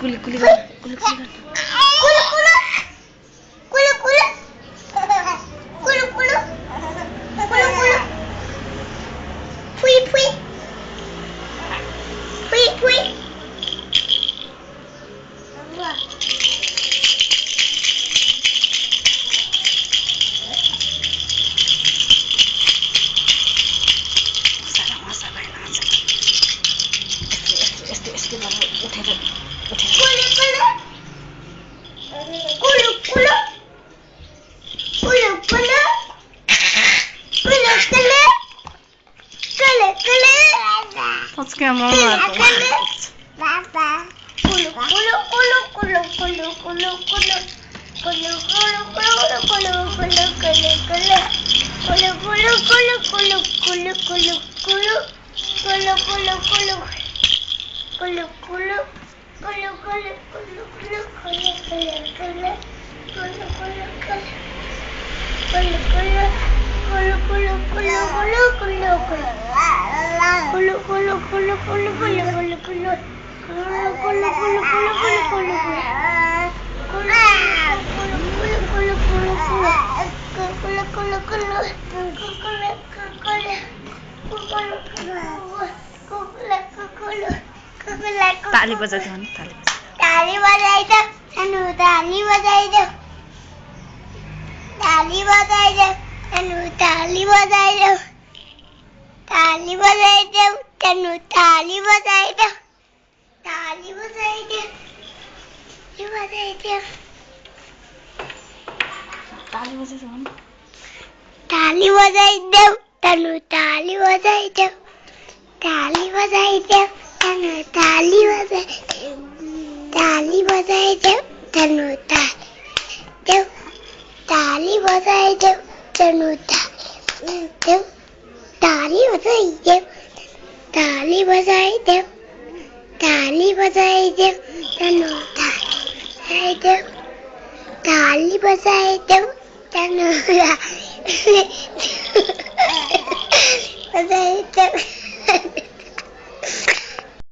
Quli Quli Quli Quli What's going on? ताली बजाइदे भने ताली बजाइदे अनि ताली बजाइदे ताली बजाइदे अनि ताली बजाइदे ताली बजाइदे अनि ताली बजाइदे ताली बजाइदे यो बजाइदे ताली बजाइदे भने ताली बजाइदे अनि ताली बजाइदे ताली बजाइदे अनि ताली बजाइदे ताली बजाइदे अनि ताली बजाइदे अनि ताली बजाइदे ताली बजाइदे ताली बजाइदे अनि ताली बजाइदे अनि बजाइदे